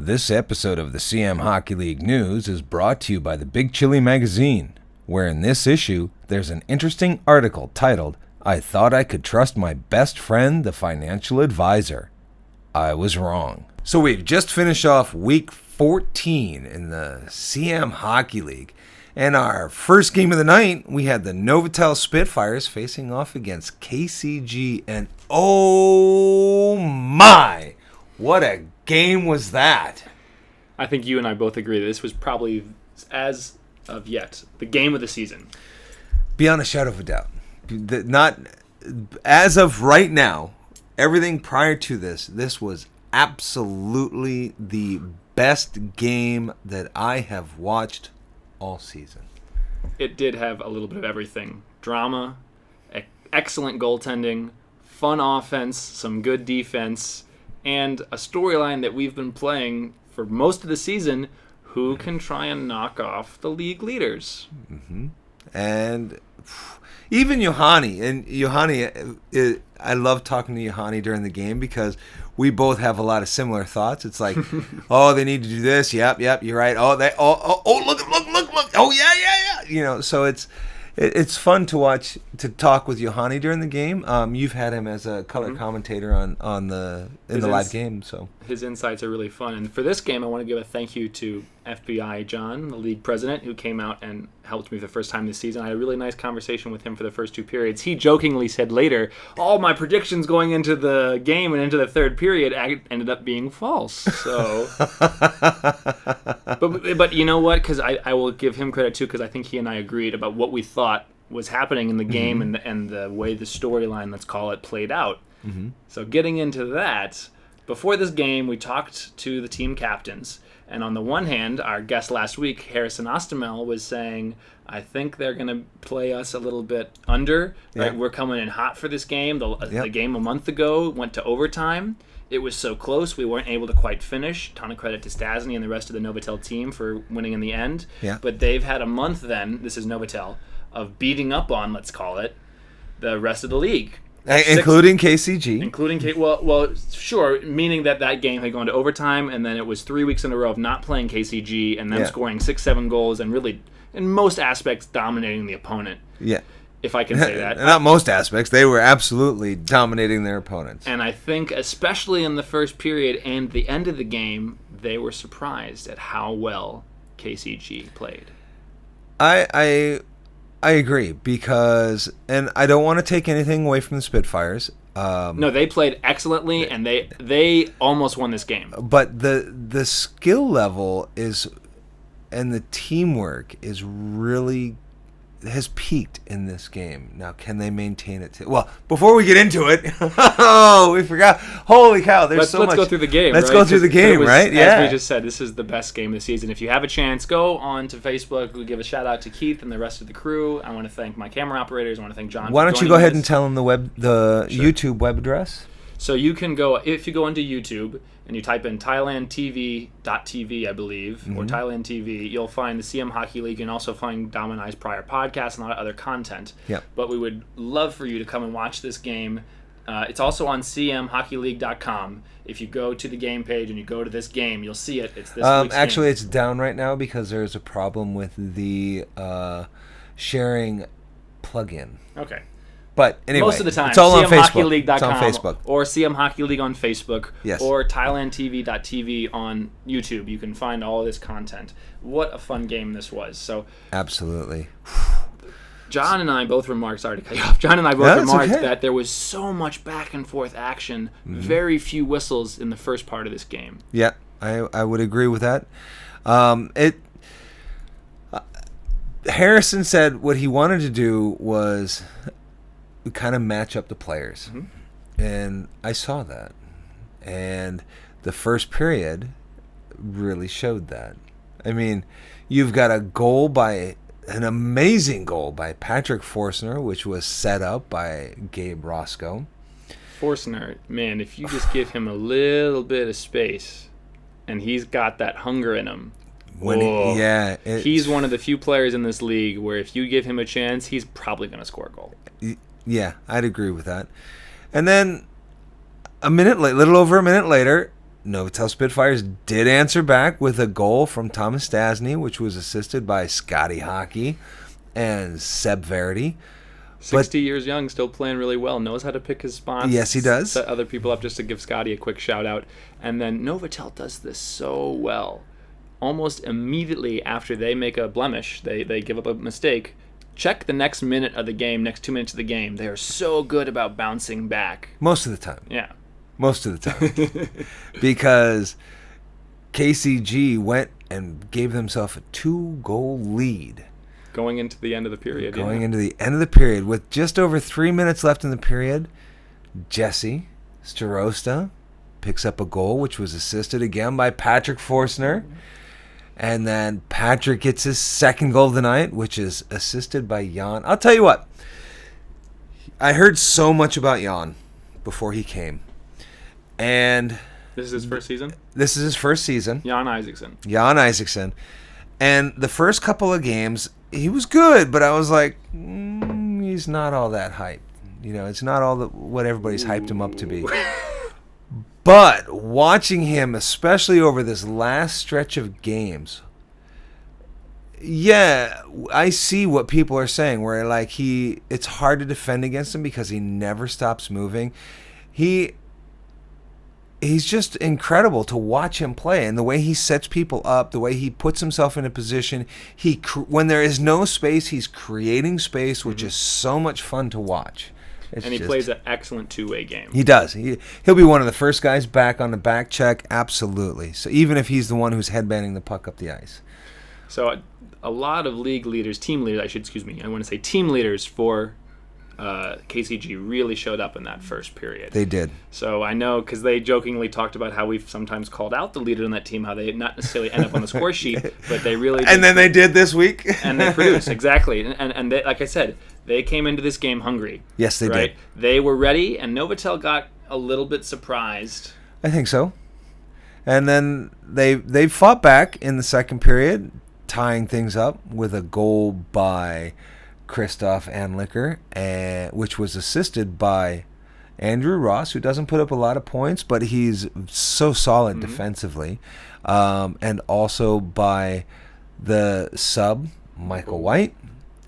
This episode of the Siam Hockey League News is brought to you by the Big Chili Magazine, where in this issue, there's an interesting article titled, "I Thought I Could Trust My Best Friend, the Financial Advisor. I Was Wrong." So we've just finished off week 14 in the Siam Hockey League. And our first game of the night, we had the Novotel Spitfires facing off against KCG. And oh my, what a game was that. I think you and I both agree that this was probably, as of yet, the game of the season. Beyond a shadow of a doubt. Not as of right now, everything prior to this was absolutely the best game that I have watched all season. It did have a little bit of everything. Drama, excellent goaltending, fun offense, some good defense, and a storyline that we've been playing for most of the season, who can try and knock off the league leaders. Mm-hmm. And even Yohani. And Yohani, I love talking to Yohani during the game because we both have a lot of similar thoughts. It's like, oh, they need to do this. Yep, you're right. Oh, look. Oh, yeah. You know, so it's fun to watch, to talk with Yohani during the game. You've had him as a color commentator in the live game, so his insights are really fun. And for this game, I want to give a thank you to FBI John, the league president, who came out and helped me for the first time this season. I had a really nice conversation with him for the first two periods. He jokingly said later, all my predictions going into the game and into the third period ended up being false. So, but you know what? Because I will give him credit too, because I think he and I agreed about what we thought was happening in the game and the way the storyline, let's call it, played out. Mm-hmm. So getting into that, before this game, we talked to the team captains. And on the one hand, our guest last week, Harrison Oztemel, was saying, I think they're going to play us a little bit under. Right? Yeah. We're coming in hot for this game. The game a month ago went to overtime. It was so close, we weren't able to quite finish. Ton of credit to Stastny and the rest of the Novotel team for winning in the end. Yeah. But they've had a month then, this is Novotel, of beating up on, let's call it, the rest of the league. Including KCG. Well, sure, meaning that game had gone to overtime, and then it was 3 weeks in a row of not playing KCG, and them scoring 6-7 goals, and really, in most aspects, dominating the opponent. Yeah. If I can say that. Not most aspects. They were absolutely dominating their opponents. And I think, especially in the first period and the end of the game, they were surprised at how well KCG played. I agree because, and I don't want to take anything away from the Spitfires. No, they played excellently, and they almost won this game. But the skill level and the teamwork has peaked in this game. Now, can they maintain it? Well, before we get into it, we forgot. Holy cow! Let's go through the game. Let's go through the game, right? Yeah. As we just said, this is the best game of the season. If you have a chance, go on to Facebook. We give a shout out to Keith and the rest of the crew. I want to thank my camera operators. I want to thank John. Why don't you go ahead and tell them the YouTube web address? So you can go, if you go into YouTube and you type in thailandtv.tv, I believe, or Thailand TV, you'll find the Siam Hockey League. You can also find Dom and I's prior podcasts and a lot of other content. Yep. But we would love for you to come and watch this game. It's also on siamhockeyleague.com. If you go to the game page and you go to this game, you'll see it. It's this week's actually, game. It's down right now because there's a problem with the sharing plugin. Okay. But anyway, most of the time, it's all on Facebook. It's on Facebook. Or Siam Hockey League on Facebook. Yes. Or ThailandTV.tv on YouTube. You can find all of this content. What a fun game this was. So absolutely. John and I both remarked, sorry to cut you off, that there was so much back and forth action, very few whistles in the first part of this game. Yeah, I would agree with that. Harrison said what he wanted to do was kind of match up the players. And I saw that. And the first period really showed that. I mean, you've got an amazing goal by Patrick Forstner, which was set up by Gabe Rosko. Forstner, man, if you just give him a little bit of space, and he's got that hunger in him. He's one of the few players in this league where if you give him a chance, he's probably going to score a goal. Yeah, I'd agree with that. And then a little over a minute later, Novotel Spitfires did answer back with a goal from Tomas Stastny, which was assisted by Scotty Hockey and Seb Verdy. 60 years young, still playing really well, knows how to pick his spots. Yes, he does. Set other people up, just to give Scotty a quick shout out. And then Novotel does this so well. Almost immediately after they make a blemish, they give up a mistake. Check the next minute of the game, next 2 minutes of the game. They are so good about bouncing back. Most of the time. Yeah. Most of the time. Because KCG went and gave themselves a 2-goal lead. Going into the end of the period. Into the end of the period. With just over 3 minutes left in the period, Jesse Starosta picks up a goal, which was assisted again by Patrick Forstner. And then Patrick gets his second goal of the night, which is assisted by Jan. I'll tell you what. I heard so much about Jan before he came. And this is his first season? This is his first season. Jan Isaksson. Jan Isaksson. And the first couple of games, he was good, but I was like, he's not all that hyped. It's not all what everybody's hyped him up to be. But watching him, especially over this last stretch of games, yeah, I see what people are saying, where like it's hard to defend against him because he never stops moving. He's just incredible to watch him play, and the way he sets people up, the way he puts himself in a position. When there is no space, he's creating space, which is so much fun to watch. He plays an excellent two-way game. He does. He'll be one of the first guys back on the back check, absolutely. So even if he's the one who's headbanding the puck up the ice. So a lot of team leaders for KCG really showed up in that first period. They did. So I know, because they jokingly talked about how we've sometimes called out the leader on that team, how they not necessarily end up on the score sheet, but they really did. And then they did this week. And they produced, exactly. And they, like I said, they came into this game hungry. Yes, they did. They were ready, and Novotel got a little bit surprised. I think so. And then they fought back in the second period, tying things up with a goal by Christoph Anliker, which was assisted by Andrew Ross, who doesn't put up a lot of points, but he's so solid defensively, and also by the sub, Michael White.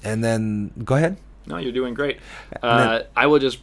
And then, go ahead. No, you're doing great. I will just,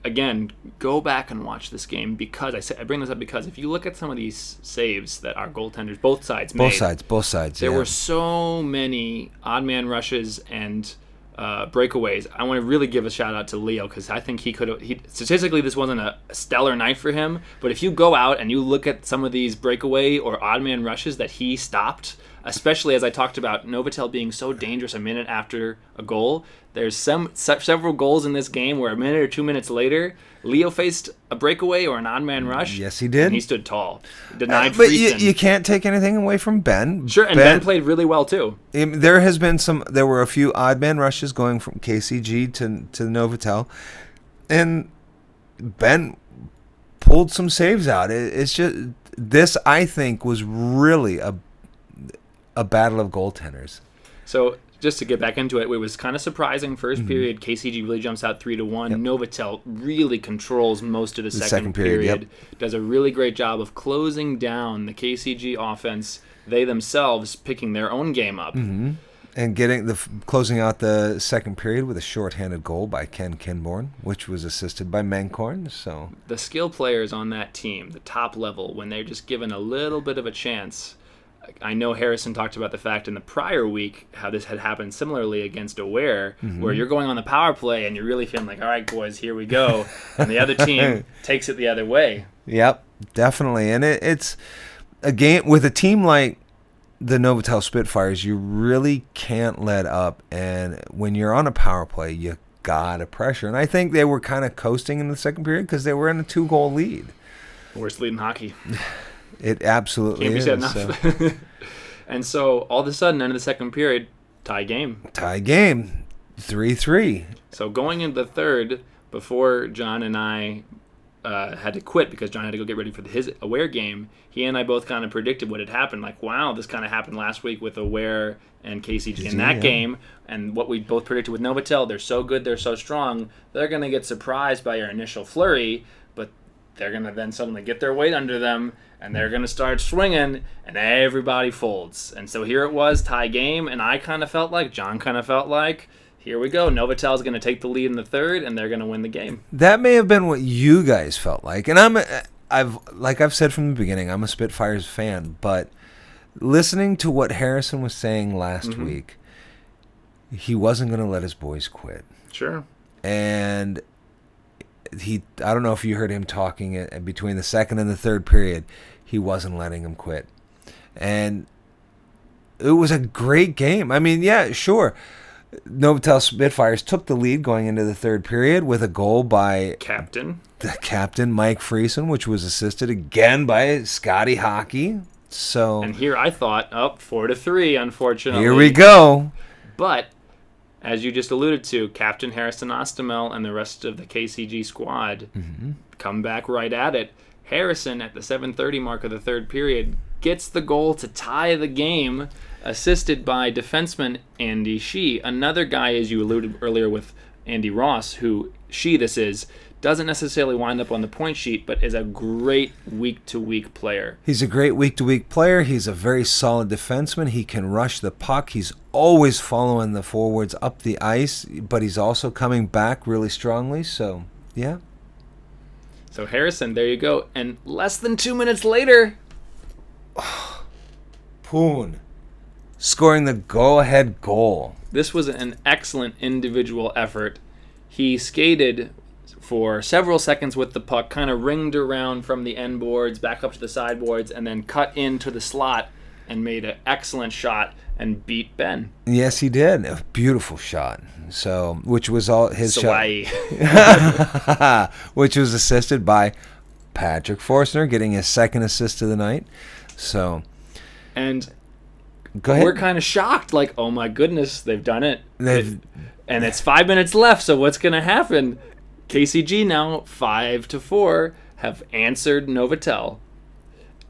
again, go back and watch this game, because I bring this up because if you look at some of these saves that our goaltenders, both sides made. Both sides. There were so many odd man rushes and breakaways. I want to really give a shout out to Leo, because I think statistically this wasn't a stellar night for him, but if you go out and you look at some of these breakaway or odd man rushes that he stopped, especially as I talked about Novotel being so dangerous a minute after a goal, there's several goals in this game where a minute or 2 minutes later, Leo faced a breakaway or an odd man rush. Yes, he did. And he stood tall. Denied but Freeson. you can't take anything away from Ben. Sure, and Ben played really well too. There were a few odd man rushes going from KCG to Novotel, and Ben pulled some saves out. It's just, this, I think, was really a battle of goaltenders. So just to get back into it, it was kind of surprising. First period, KCG really jumps out 3-1. Yep. Novotel really controls most of the second period. Yep. Does a really great job of closing down the KCG offense. They themselves picking their own game up. Mm-hmm. And closing out the second period with a shorthanded goal by Ken Kindborn, which was assisted by Mangkorn. So the skill players on that team, the top level, when they're just given a little bit of a chance. I know Harrison talked about the fact in the prior week how this had happened similarly against Aware, where you're going on the power play and you're really feeling like, all right, boys, here we go. And the other team takes it the other way. Yep, definitely. And it's a game with a team like the Novotel Spitfires, you really can't let up. And when you're on a power play, you got to pressure. And I think they were kind of coasting in the second period because they were in a 2-goal lead. Worst lead in hockey. It absolutely Can't be said enough. So. And so all of a sudden, end of the second period, tie game. 3-3. So going into the third, before John and I had to quit because John had to go get ready for his Aware game, he and I both kind of predicted what had happened. Like, wow, this kind of happened last week with Aware and KCG in that game. And what we both predicted with Novotel, they're so good, they're so strong, they're going to get surprised by your initial flurry. But they're going to then suddenly get their weight under them, and they're going to start swinging, and everybody folds. And so here it was, tie game, and I kind of felt like, John kind of felt like, here we go. Novotel's going to take the lead in the third, and they're going to win the game. That may have been what you guys felt like. And I've said from the beginning, I'm a Spitfires fan, but listening to what Harrison was saying last week, he wasn't going to let his boys quit. Sure. And I don't know if you heard him talking between the second and the third period, he wasn't letting them quit. And it was a great game. I mean, yeah, sure. Novotel Spitfires took the lead going into the third period with a goal by the captain, Mike Freeson, which was assisted again by Scotty Hockey. So, and here I thought, 4-3, unfortunately. Here we go. But as you just alluded to, Captain Harrison Oztemel and the rest of the KCG squad come back right at it. Harrison, at the 7:30 mark of the third period, gets the goal to tie the game, assisted by defenseman Andy Tse. Another guy, as you alluded earlier with Andy Ross, who this is, doesn't necessarily wind up on the point sheet, but is a great week-to-week player. He's a great week-to-week player. He's a very solid defenseman. He can rush the puck. He's always following the forwards up the ice, but he's also coming back really strongly. So, yeah. So Harrison, there you go. And less than 2 minutes later, Punn scoring the go-ahead goal. This was an excellent individual effort. He skated for several seconds with the puck, kind of ringed around from the end boards, back up to the sideboards, and then cut into the slot and made an excellent shot and beat Ben. Yes, he did. A beautiful shot. So, which was all his shot. Which was assisted by Patrick Forstner, getting his second assist of the night. So, and go ahead. We're kind of shocked, like, oh my goodness, they've done it. And it's 5 minutes left, so what's going to happen? KCG now, 5-4, have answered Novotel.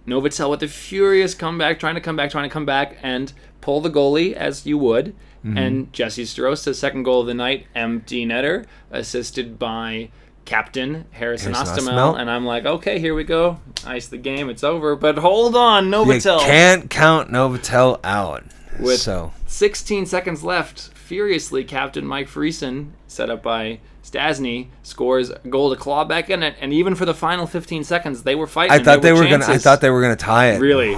Novotel with a furious comeback, trying to come back, and pull the goalie, as you would. And Jesse Starosta, second goal of the night, empty netter, assisted by Captain Harrison Oztemel. And I'm like, okay, here we go. Ice the game, it's over. But hold on, Novotel. You can't count Novotel out. With 16 seconds left, furiously, Captain Mike Freeson, set up by Stastny, scores a goal to claw back in it, and even for the final 15 seconds, they were fighting. I thought they were gonna tie it. Really,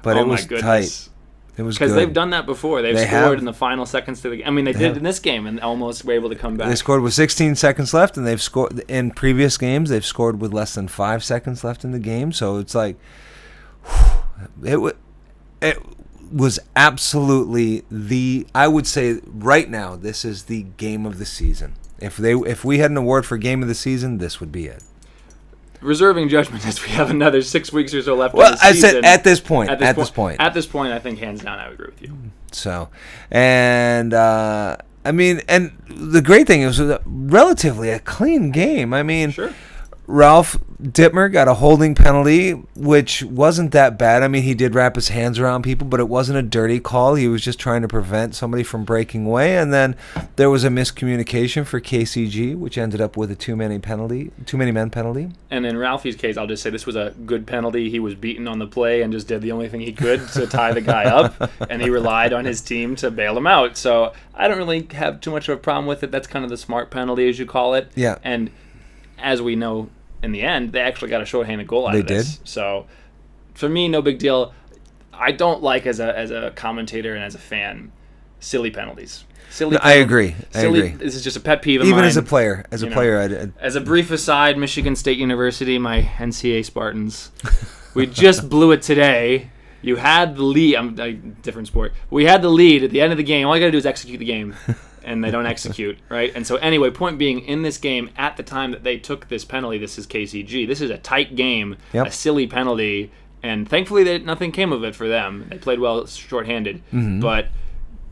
but it was tight. It was because they've done that before. They've scored in the final seconds to the game. I mean, they did in this game and almost were able to come back. They scored with 16 seconds left, and they've scored in previous games. They've scored with less than 5 seconds left in the game. So it's like it was absolutely I would say right now, this is the game of the season. If we had an award for game of the season, this would be it. Reserving judgment as we have another 6 weeks or so left. Well, in the season. I said at this point, I think hands down, I would agree with you. So, and I mean, and the great thing is, it was relatively a clean game. I mean, sure. Ralph Dittmer got a holding penalty, which wasn't that bad. I mean, he did wrap his hands around people, but it wasn't a dirty call. He was just trying to prevent somebody from breaking away. And then there was a miscommunication for KCG, which ended up with a too many men penalty. And in Ralphie's case, I'll just say this was a good penalty. He was beaten on the play and just did the only thing he could to tie the guy up, and he relied on his team to bail him out. So I don't really have too much of a problem with it. That's kind of the smart penalty, as you call it. Yeah. And as we know, in the end, they actually got a shorthanded goal out of this. Did. So, for me, no big deal. I don't like, as a commentator and as a fan, silly penalties. I agree. This is just a pet peeve of mine. Even as a player. As a brief aside, Michigan State University, my NCAA Spartans, we just blew it today. You had the lead. Different sport. We had the lead at the end of the game. All you got to do is execute the game. And they don't execute, right? And so anyway, point being, in this game, at the time that they took this penalty, this is KCG, this is a tight game, a silly penalty, and thankfully nothing came of it for them. They played well shorthanded, but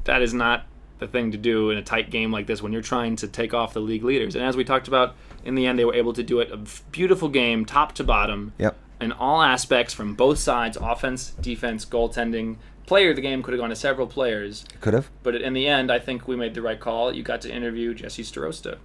that is not the thing to do in a tight game like this when you're trying to take off the league leaders. And as we talked about, in the end, they were able to do it. A beautiful game, top to bottom, in all aspects from both sides, offense, defense, goaltending. Player of the game could have gone to several players. Could have. But in the end, I think we made the right call. You got to interview Jesse Starosta.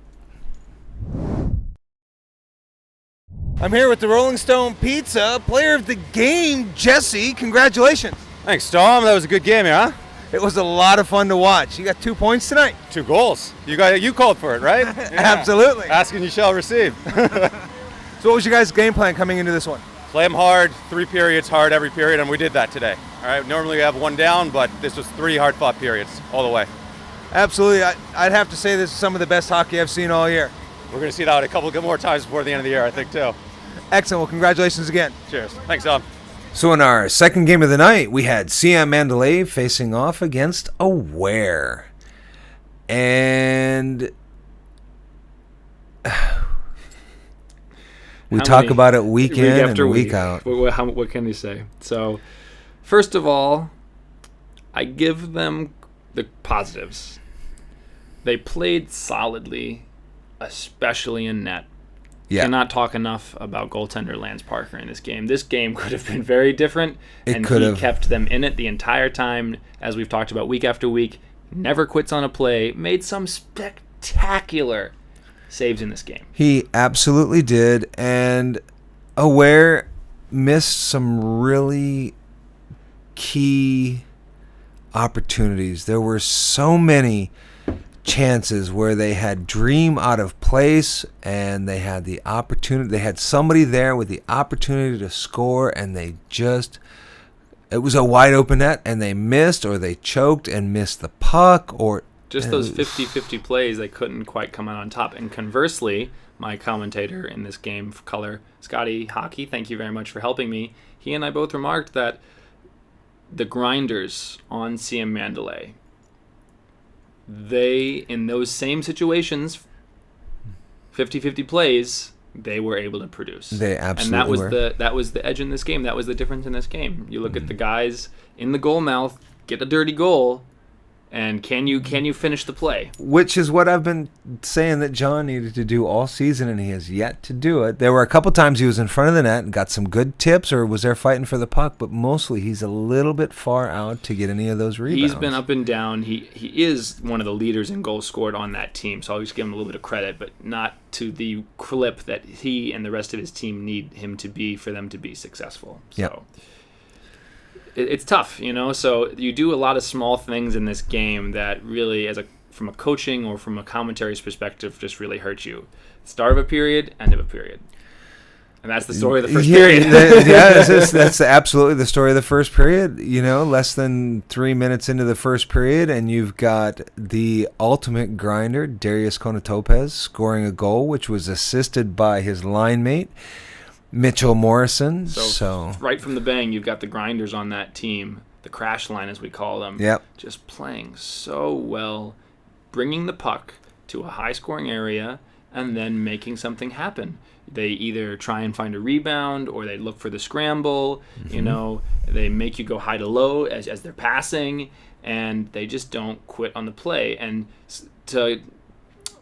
I'm here with the Rolling Stone Pizza player of the game, Jesse. Congratulations. Thanks, Tom. That was a good game, huh? It was a lot of fun to watch. You got 2 points tonight. 2 goals. You called for it, right? Yeah. Absolutely. Asking you shall receive. So what was your guys' game plan coming into this one? Play them hard, 3 periods hard every period, and we did that today. All right. Normally we have 1 down, but this was 3 hard-fought periods all the way. Absolutely. I'd have to say this is some of the best hockey I've seen all year. We're going to see that a couple more times before the end of the year, I think, too. Excellent. Well, congratulations again. Cheers. Thanks, Tom. So in our second game of the night, we had Siam Mandalay facing off against Aware. And we talk about it week in and week out. What can you say? So, first of all, I give them the positives. They played solidly, especially in net. Yeah. Cannot talk enough about goaltender Lance Parker in this game. This game could have been very different, and he kept them in it the entire time, as we've talked about week after week. Never quits on a play. Made some spectacular saves in this game. He absolutely did, and Aware missed some really key opportunities. There were so many chances where they had dream out of place, and they had the opportunity. They had somebody there with the opportunity to score, and it was a wide open net, and they missed, or they choked and missed the puck, or just those 50-50 plays. They couldn't quite come out on top. And conversely, my commentator in this game, color Scotty Hockey, thank you very much for helping me. He and I both remarked that the grinders on Siam Mandalay, they, in those same situations, 50-50 plays, they were able to produce. They absolutely were. That was the edge in this game. That was the difference in this game. You look at the guys in the goal mouth, get a dirty goal, and can you finish the play? Which is what I've been saying that John needed to do all season, and he has yet to do it. There were a couple times he was in front of the net and got some good tips, or was there fighting for the puck, but mostly he's a little bit far out to get any of those rebounds. He's been up and down. He is one of the leaders in goals scored on that team, so I'll just give him a little bit of credit, but not to the clip that he and the rest of his team need him to be for them to be successful. So. Yep. It's tough, so you do a lot of small things in this game that really, from a coaching or from a commentary's perspective, just really hurt you. Start of a period, end of a period. And that's the story of the first period. That's absolutely the story of the first period. Less than 3 minutes into the first period, and you've got the ultimate grinder, Darius Konotopetz, scoring a goal, which was assisted by his line mate, Mitchel Morrison. So right from the bang, you've got the grinders on that team, the crash line as we call them, just playing so well, bringing the puck to a high-scoring area and then making something happen. They either try and find a rebound, or they look for the scramble. They make you go high to low as they're passing, and they just don't quit on the play. And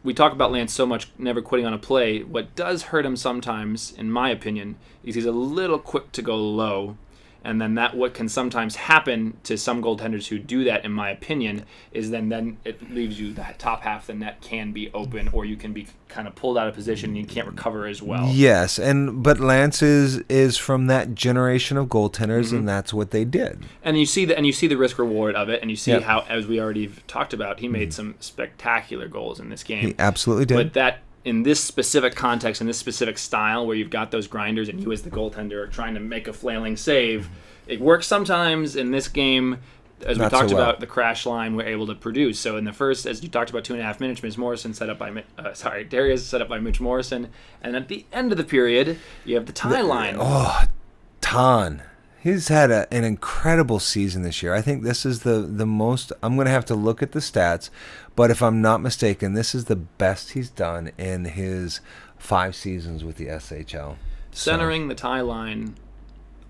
we talk about Lance so much, never quitting on a play. What does hurt him sometimes, in my opinion, is he's a little quick to go low. And then what can sometimes happen to some goaltenders who do that, in my opinion, is then it leaves you the top half of the net can be open, or you can be kind of pulled out of position and you can't recover as well. Yes, but Lance is from that generation of goaltenders, and that's what they did. And you see the risk reward of it, and you see how, as we already talked about, he made some spectacular goals in this game. He absolutely did. But that, in this specific context, in this specific style, where you've got those grinders and you as the goaltender are trying to make a flailing save, it works sometimes. In this game, as we talked about, the crash line, we're able to produce. So in the first, as you talked about, 2.5 minutes, Darius set up by Mitch Morrison. And at the end of the period, you have the tie line. Oh, Ton. He's had an incredible season this year. I think this is the most, I'm going to have to look at the stats, but if I'm not mistaken, this is the best he's done in his 5 seasons with the SHL. Centering the tie line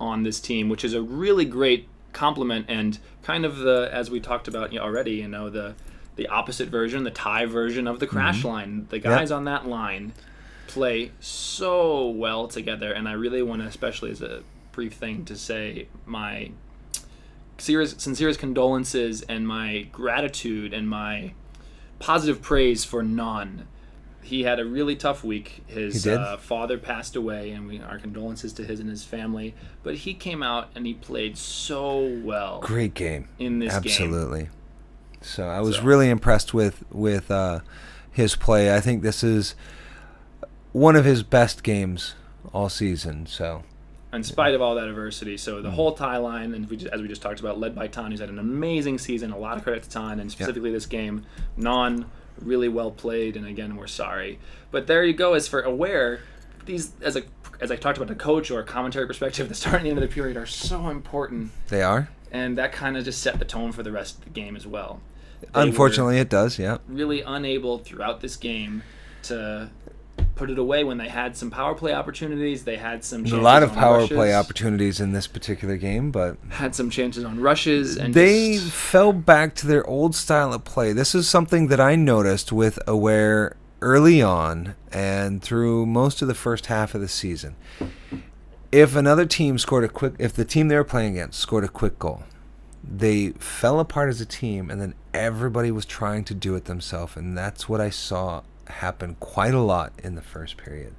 on this team, which is a really great compliment, and kind of as we talked about already, the opposite version, the tie version of the crash line. The guys on that line play so well together, and I really want to, especially as a brief thing, to say my sincerest condolences and my gratitude and my positive praise for Non. he had a really tough week. His He did? father passed away, and our condolences to his and his family. But he came out and he played so well. Great game. In this game. Absolutely. So I was really impressed with his play. I think this is one of his best games all season. So, in spite of all that adversity, so the whole tie line, and as we just talked about, led by Tan, who's had an amazing season. A lot of credit to Tan, and specifically this game, really well played. And again, we're sorry, but there you go. As for Aware, these as I talked about the coach or commentary perspective, the start and the end of the period are so important. They are, and that kind of just set the tone for the rest of the game as well. Unfortunately, it does. Yeah, really unable throughout this game to put it away when they had some power play opportunities. They had some chances a lot of on power rushes. play opportunities in this particular game, but Had some chances on rushes, and they fell back to their old style of play. This is something that I noticed with Aware early on and through most of the first half of the season. If another team if the team they were playing against scored a quick goal, they fell apart as a team, and then everybody was trying to do it themselves, and that's what I saw happen quite a lot in the first period.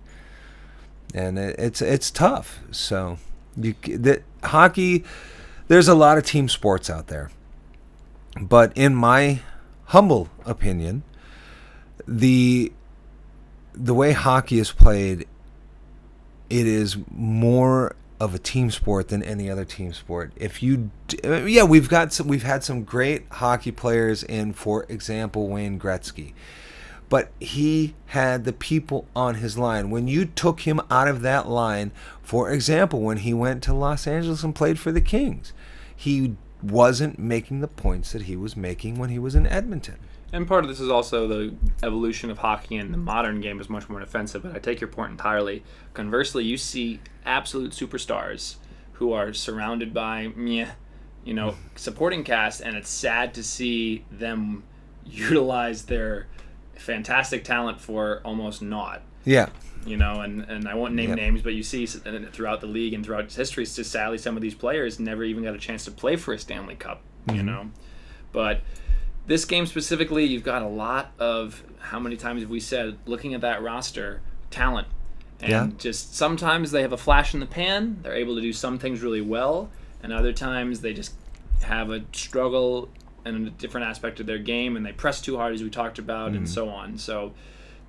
And it's tough. So hockey, there's a lot of team sports out there, but in my humble opinion, the way hockey is played, it is more of a team sport than any other team sport. We've had some great hockey players in, for example, Wayne Gretzky. But he had the people on his line. When you took him out of that line, for example, when he went to Los Angeles and played for the Kings, he wasn't making the points that he was making when he was in Edmonton. And part of this is also the evolution of hockey, and the modern game is much more defensive, but I take your point entirely. Conversely, you see absolute superstars who are surrounded by supporting cast, and it's sad to see them utilize their fantastic talent for almost naught. Yeah. And I won't name names, but you see throughout the league and throughout its history, it's just sadly some of these players never even got a chance to play for a Stanley Cup, But this game specifically, you've got a lot of, how many times have we said, looking at that roster, talent. And just sometimes they have a flash in the pan, they're able to do some things really well, and other times they just have a struggle in a different aspect of their game, and they press too hard, as we talked about, and so on. So,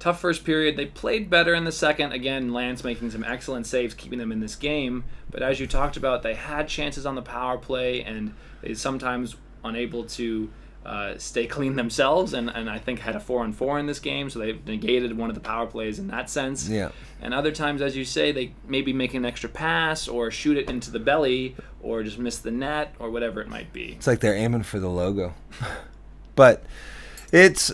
tough first period. They played better in the second. Again, Lance making some excellent saves, keeping them in this game. But as you talked about, they had chances on the power play, and they sometimes unable to stay clean themselves, and I think had a 4-on-4 in this game, so they negated one of the power plays in that sense. Yeah. And other times, as you say, they maybe make an extra pass or shoot it into the belly or just miss the net or whatever it might be. It's like they're aiming for the logo. But it's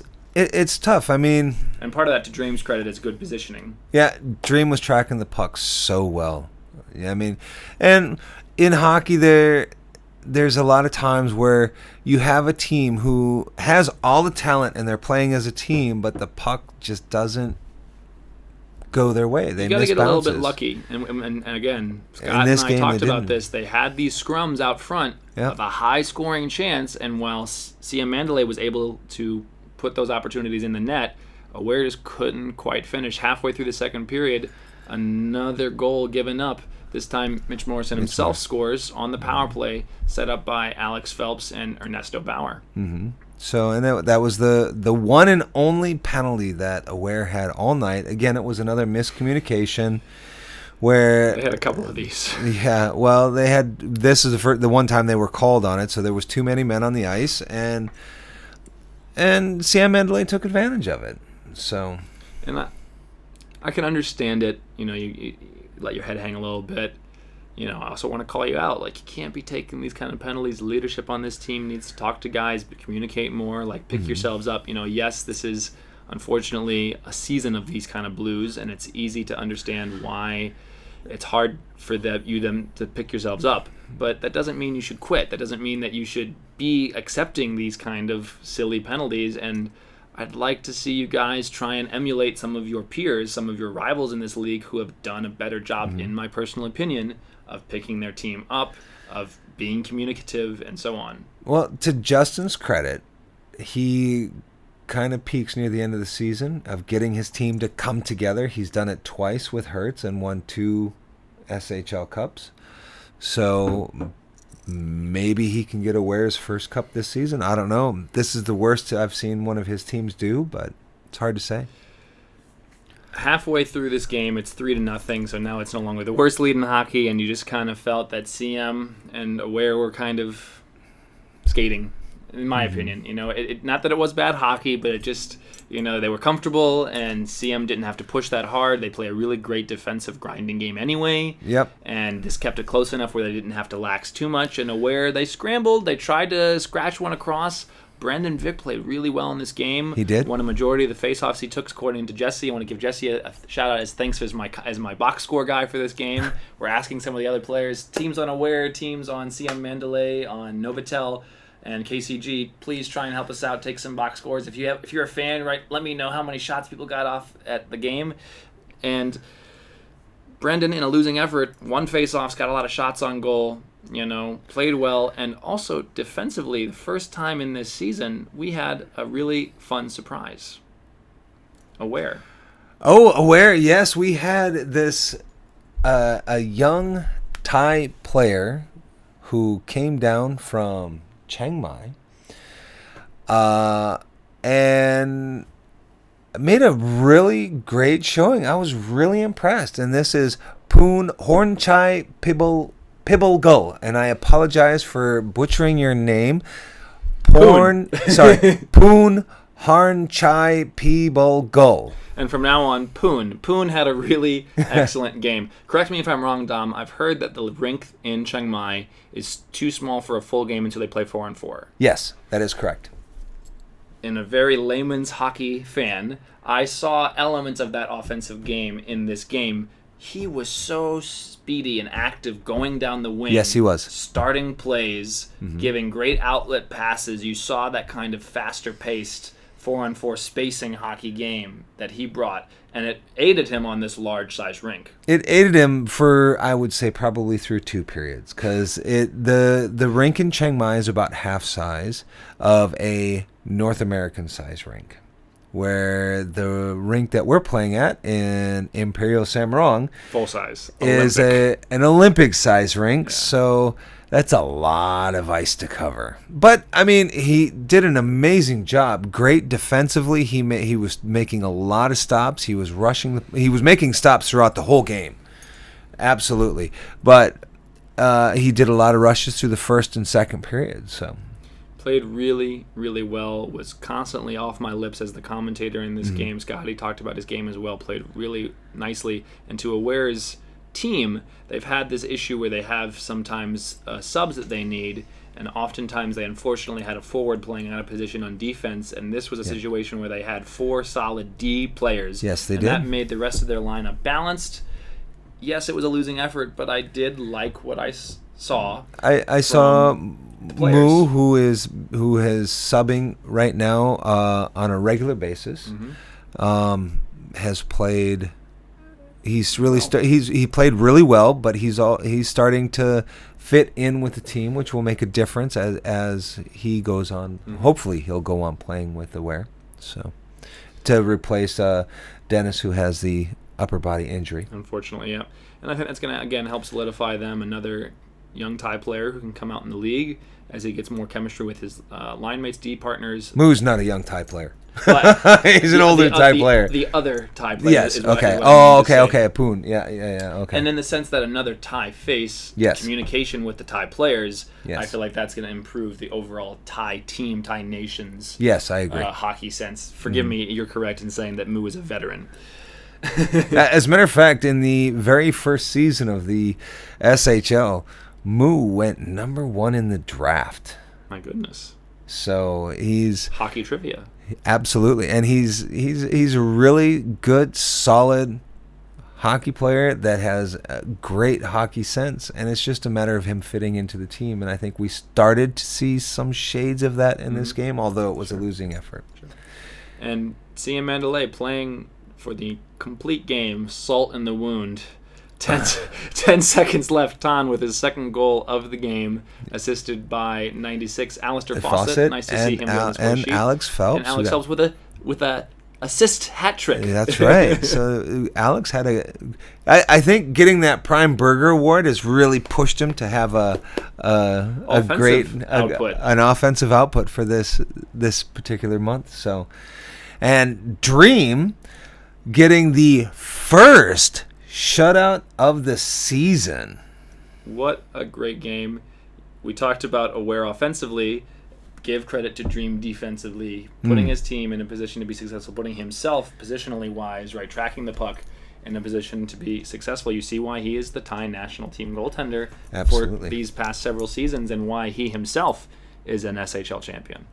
tough. I mean... And part of that, to Dream's credit, is good positioning. Yeah, Dream was tracking the puck so well. Yeah, I mean... And in hockey, there's a lot of times where you have a team who has all the talent and they're playing as a team, but the puck just doesn't go their way. They got to miss get bounces. a little bit lucky. And again, Scott and I talked about this. They had these scrums out front of a high-scoring chance, and while Siam Mandalay was able to put those opportunities in the net, Aware just couldn't quite finish. Halfway through the second period, another goal given up. This time, Mitchel Morrison himself scores on the power play, set up by Alex Phelps and Ernesto Bauer. Mm-hmm. So, and that was the one and only penalty that Aware had all night. Again, it was another miscommunication where... They had a couple of these. Yeah, well, they had... This is the one time they were called on it, so there was too many men on the ice, and Siam Mandalay took advantage of it. So... And I can understand it. You let your head hang a little bit. I also want to call you out. Like, you can't be taking these kind of penalties. Leadership on this team needs to talk to guys, but communicate more. Like, pick yourselves up. Yes, this is unfortunately a season of these kind of blues, and it's easy to understand why it's hard for them to pick yourselves up. But that doesn't mean you should quit. That doesn't mean that you should be accepting these kind of silly penalties. And I'd like to see you guys try and emulate some of your peers, some of your rivals in this league who have done a better job, in my personal opinion, of picking their team up, of being communicative, and so on. Well, to Justin's credit, he kind of peaks near the end of the season of getting his team to come together. He's done it twice with Hertz and won 2 SHL Cups. So maybe he can get Aware's first cup this season. I don't know. This is the worst I've seen one of his teams do, but it's hard to say. Halfway through this game, it's 3-0, so now it's no longer the worst lead in hockey, and you just kind of felt that Siam and Aware were kind of skating, in my opinion. You know, not that it was bad hockey, but it just, you know, they were comfortable, and Siam didn't have to push that hard. They play a really great defensive grinding game anyway. Yep. And this kept it close enough where they didn't have to lax too much. And Aware, they scrambled. They tried to scratch one across. Brandon Vick played really well in this game. He did. Won a majority of the faceoffs he took, according to Jesse. I want to give Jesse a shout out as thanks as my box score guy for this game. We're asking some of the other players, teams on Aware, teams on Siam Mandalay, on Novotel, and KCG. Please try and help us out. Take some box scores. If you're a fan, right, let me know how many shots people got off at the game. And Brendan, in a losing effort, won faceoffs, got a lot of shots on goal. You know, played well, and also defensively, the first time in this season, we had a really fun surprise. Aware. Oh, Aware, yes, we had this, a young Thai player who came down from Chiang Mai, and made a really great showing. I was really impressed, and this is Punn Phasukkjwatana, and I apologize for butchering your name. Punn Phasukkjwatana. And from now on, Poon had a really excellent game. Correct me if I'm wrong, Dom. I've heard that the rink in Chiang Mai is too small for a full game until they play 4-on-4. Yes, that is correct. In a very layman's hockey fan, I saw elements of that offensive game in this game. He was so speedy and active going down the wing. Yes, he was. Starting plays, giving great outlet passes. You saw that kind of faster-paced 4-on-4 spacing hockey game that he brought, and it aided him on this large-size rink. It aided him for, I would say, probably through 2 periods, because the rink in Chiang Mai is about half size of a North American size rink, where the rink that we're playing at in Imperial Samrong Full size. is an Olympic size rink, so that's a lot of ice to cover. But I mean, he did an amazing job. Great defensively. He was making a lot of stops. He was he was making stops throughout the whole game. Absolutely. But he did a lot of rushes through the first and second period, so played really, really well, was constantly off my lips as the commentator in this game. Scotty talked about his game as well, played really nicely. And to Aware's team, they've had this issue where they have sometimes subs that they need, and oftentimes they unfortunately had a forward playing out of position on defense, and this was a situation where they had 4 solid D players. Yes, they and did. That made the rest of their lineup balanced. Yes, it was a losing effort, but I did like what I saw. I saw Moo, who is subbing right now on a regular basis, has played. He's really he played really well, but he's starting to fit in with the team, which will make a difference as he goes on. Hopefully, he'll go on playing with Aware, so to replace Dennis, who has the upper body injury. Unfortunately, yeah. And I think that's going to, again, help solidify them. Another young Thai player who can come out in the league as he gets more chemistry with his line mates, D partners. Moo's not a young Thai player. But he's an older Thai player. The other Thai player. Yes, is okay. Okay, Poon. Yeah, okay. And in the sense that another Thai face, communication with the Thai players, I feel like that's going to improve the overall Thai team, Thai nation's I agree. hockey sense. Forgive me, you're correct in saying that Moo is a veteran. As a matter of fact, in the very first season of the SHL, Moo went number 1 in the draft. My goodness. So he's hockey trivia. Absolutely, and he's a really good, solid hockey player that has a great hockey sense, and it's just a matter of him fitting into the team. And I think we started to see some shades of that in this game, although it was a losing effort. Sure. And Siam Mandalay playing for the complete game, salt in the wound. 10 seconds left. Tan with his second goal of the game, assisted by 96 Alasdair Fawcett. Nice to see him on the score sheet. Alex Phelps. And Alex Phelps with a assist hat trick. That's right. So Alex had I think getting that Prime Burger Award has really pushed him to have a great output. An offensive output for this particular month. So, and Dream getting the first shutout of the season. What a great game. We talked about Aware offensively. Give credit to Dream defensively, putting his team in a position to be successful, putting himself positionally wise, right, tracking the puck in a position to be successful. You see why he is the Thai national team goaltender for these past several seasons, and why he himself is an SHL champion.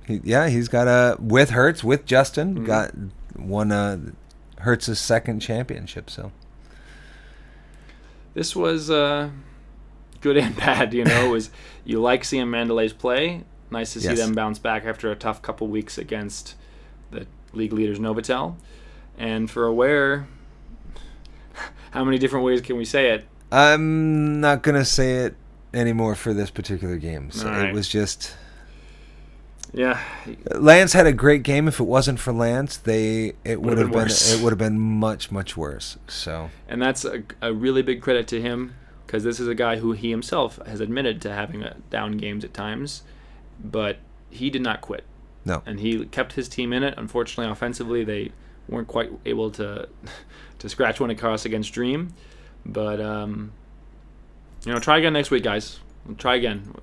He's got with Hertz, with Justin, got won Hertz's second championship. So this was good and bad. It was you like Siam Mandalay's play. Nice to see them bounce back after a tough couple weeks against the league leaders Novotel. And for Aware, how many different ways can we say it? I'm not going to say it anymore for this particular game. So It was just... Yeah. Lance had a great game. If it wasn't for Lance, it would have been much, much worse. So. And that's a really big credit to him, because this is a guy who he himself has admitted to having down games at times. But he did not quit. No. And he kept his team in it. Unfortunately, offensively, they weren't quite able to scratch one across against Dream. But, try again next week, guys. Try again.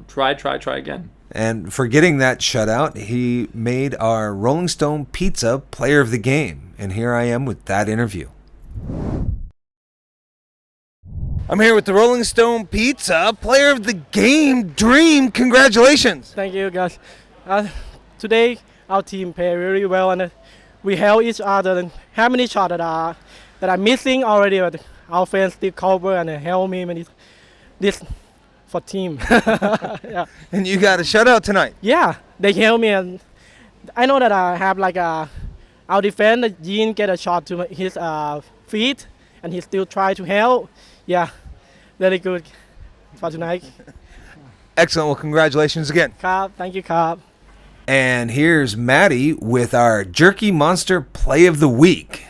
Try again. And for getting that shutout, he made our Rolling Stone Pizza Player of the Game. And here I am with that interview. I'm here with the Rolling Stone Pizza Player of the Game, Dream. Congratulations. Thank you, guys. Today, our team played really well, and we help each other. And how many shots that are missing already, but our fans still cover and help me when this for team. Yeah. And you got a shutout tonight. Yeah, they help me, and I know that I have our defender Jean get a shot to his feet, and he still try to help. Yeah, very good for tonight. Excellent. Well, congratulations again. Carp, thank you, Carp. And here's Maddie with our Jerky Monster Play of the Week.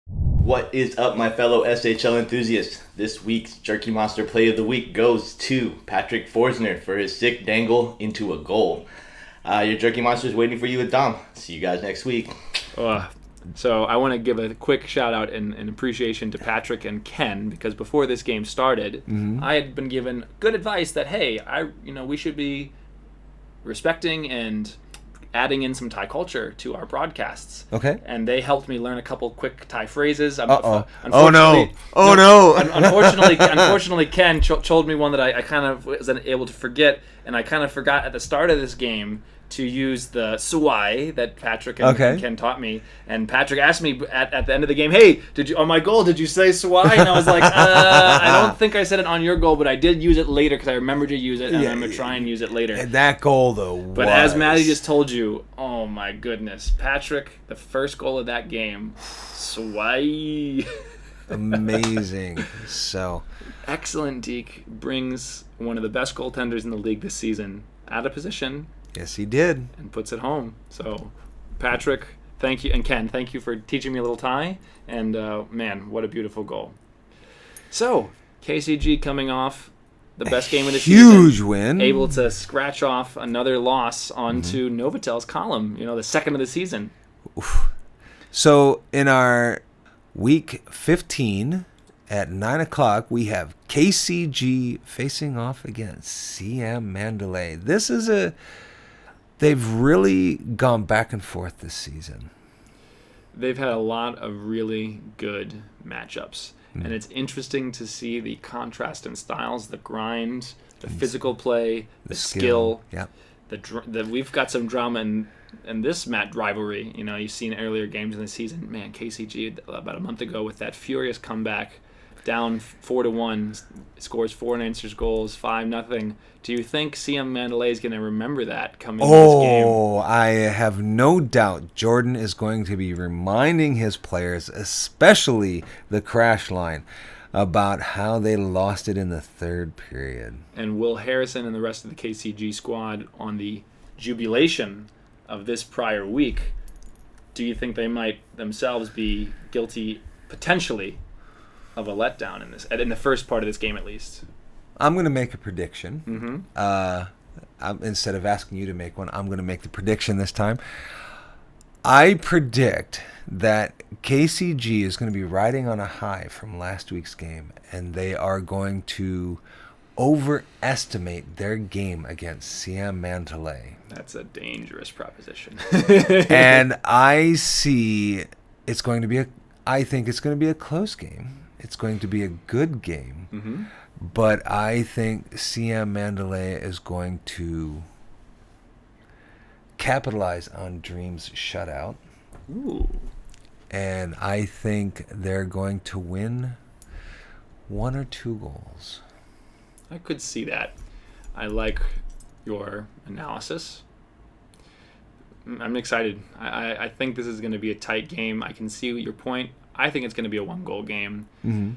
What is up, my fellow SHL enthusiasts? This week's Jerky Monster Play of the Week goes to Patrick Forstner for his sick dangle into a goal. Your Jerky Monster is waiting for you with Dom. See you guys next week. So I want to give a quick shout out and appreciation to Patrick and Ken, because before this game started, I had been given good advice that, hey, we should be respecting and adding in some Thai culture to our broadcasts. Okay. And they helped me learn a couple quick Thai phrases. Oh no! Unfortunately, Ken told me one that I kind of wasn't able to forget, and I kind of forgot at the start of this game to use the suai that Patrick and Ken taught me. And Patrick asked me at the end of the game, hey, on my goal, did you say suai? And I was like, I don't think I said it on your goal, but I did use it later because I remembered to use it, and I'm going to try and use it later. And that goal, though, But as Maddie just told you, oh my goodness, Patrick, the first goal of that game, suai. Amazing. So excellent deke, brings one of the best goaltenders in the league this season out of position. Yes, he did. And puts it home. So, Patrick, thank you. And Ken, thank you for teaching me a little Thai. And, man, what a beautiful goal. So, KCG coming off the best game of the season. Huge win. Able to scratch off another loss onto Novatel's column, the second of the season. Oof. So, in our week 15 at 9 o'clock, we have KCG facing off against Siam Mandalay. They've really gone back and forth this season. They've had a lot of really good matchups. And it's interesting to see the contrast in styles, the grind, the physical play, the skill. Yeah. We've got some drama in this rivalry. You've seen earlier games in the season. Man, KCG about a month ago with that furious comeback down 4-1, scores 4 unanswered goals, 5-0. Do you think Siam Mandalay is going to remember that coming into this game? Oh, I have no doubt Jordan is going to be reminding his players, especially the crash line, about how they lost it in the third period. And will Harrison and the rest of the KCG squad, on the jubilation of this prior week, do you think they might themselves be guilty, potentially, of a letdown in the first part of this game at least? I'm going to make a prediction. Mm-hmm. Instead of asking you to make one, I'm going to make the prediction this time. I predict that KCG is going to be riding on a high from last week's game, and they are going to overestimate their game against Siam Mandalay. That's a dangerous proposition. And I see it's going to be I think it's going to be a close game. It's going to be a good game. Mm-hmm. But I think Siam Mandalay is going to capitalize on Dream's shutout. Ooh. And I think they're going to win 1 or 2 goals. I could see that. I like your analysis. I'm excited. I think this is going to be a tight game. I can see your point. I think it's going to be a 1-goal game. Mm-hmm.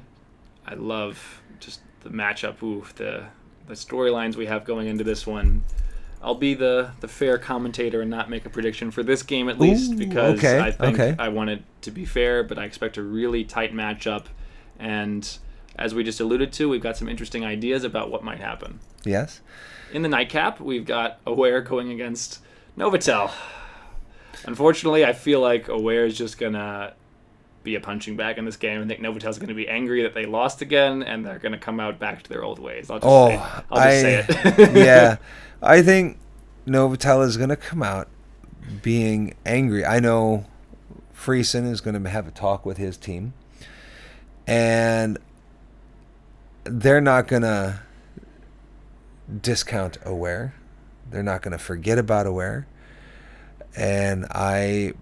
I love just the matchup. Ooh, the storylines we have going into this one. I'll be the fair commentator and not make a prediction for this game at least, because I think I want it to be fair, but I expect a really tight matchup. And as we just alluded to, we've got some interesting ideas about what might happen. Yes. In the nightcap, we've got Aware going against Novotel. Unfortunately, I feel like Aware is just going to be a punching bag in this game. I think Novotel's going to be angry that they lost again, and they're going to come out back to their old ways. I'll just say it. Yeah. I think Novotel is going to come out being angry. I know Freeson is going to have a talk with his team, and they're not going to discount Aware. They're not going to forget about Aware. And I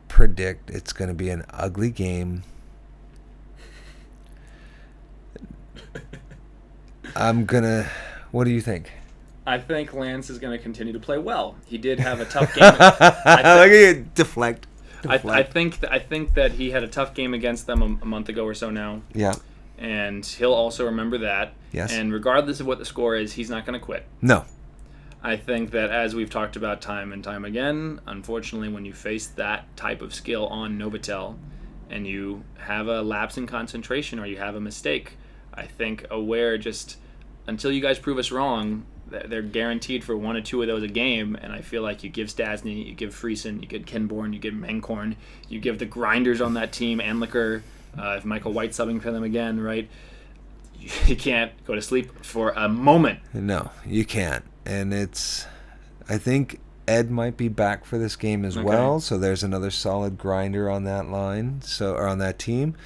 predict it's going to be an ugly game. What do you think? I think Lance is going to continue to play well. He did have a tough game. Look at you deflect. I think that he had a tough game against them a month ago or so now. Yeah. And he'll also remember that. Yes. And regardless of what the score is, he's not going to quit. No. I think that, as we've talked about time and time again, unfortunately, when you face that type of skill on Novotel and you have a lapse in concentration or you have a mistake, I think Aware just, until you guys prove us wrong, they're guaranteed for 1 or 2 of those a game. And I feel like you give Stastny, you give Freeson, you give Kindborn, you give Mangkorn, you give the grinders on that team, Anliker, if Michael White's subbing for them again, right? You can't go to sleep for a moment. No, you can't. And I think Ed might be back for this game as well, so there's another solid grinder on that line, or on that team.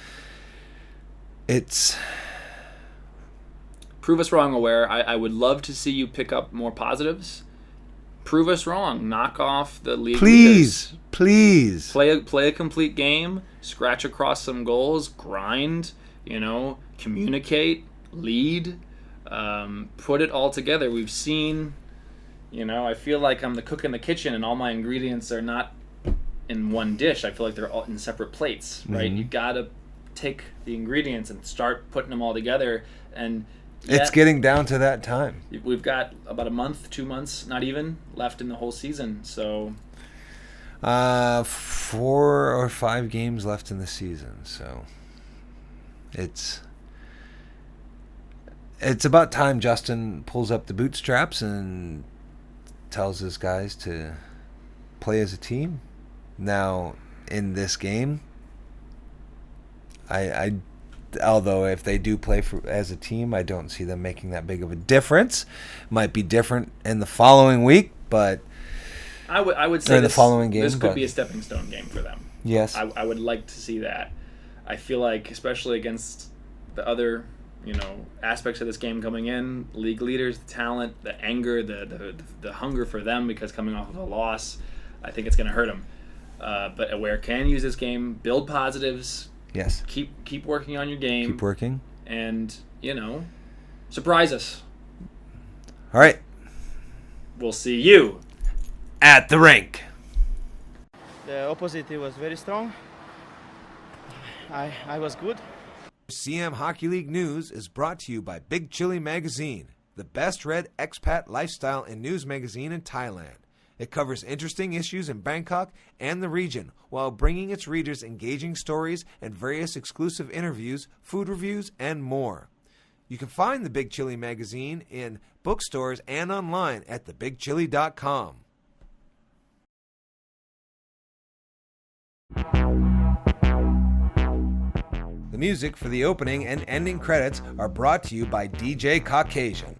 Prove us wrong, Aware. I would love to see you pick up more positives. Prove us wrong. Knock off the league leaders. Please. Play a complete game. Scratch across some goals. Grind. Communicate. Lead. Put it all together. We've seen, I feel like I'm the cook in the kitchen and all my ingredients are not in one dish. I feel like they're all in separate plates, right? Mm-hmm. You gotta take the ingredients and start putting them all together. And it's getting down to that time. We've got about a month, 2 months, not even, left in the whole season. So 4 or 5 games left in the season. So it's about time Justin pulls up the bootstraps and tells his guys to play as a team. Now, in this game, although if they do play as a team, I don't see them making that big of a difference. Might be different in the following week, but I would say the following game, this could be a stepping stone game for them. Yes, I would like to see that. I feel like, especially against the other aspects of this game coming in, league leaders, the talent, the anger, the hunger for them because coming off of a loss, I think it's going to hurt them. But Aware can use this game, build positives. Yes. Keep working on your game. Keep working. and, surprise us. All right. We'll see you At the rink. The opposite was very strong. I was good. Siam Hockey League News is brought to you by Big Chili Magazine, the best read expat lifestyle and news magazine in Thailand. It covers interesting issues in Bangkok and the region while bringing its readers engaging stories and various exclusive interviews, food reviews, and more. You can find the Big Chili Magazine in bookstores and online at thebigchili.com. The music for the opening and ending credits are brought to you by DJ Caucasian.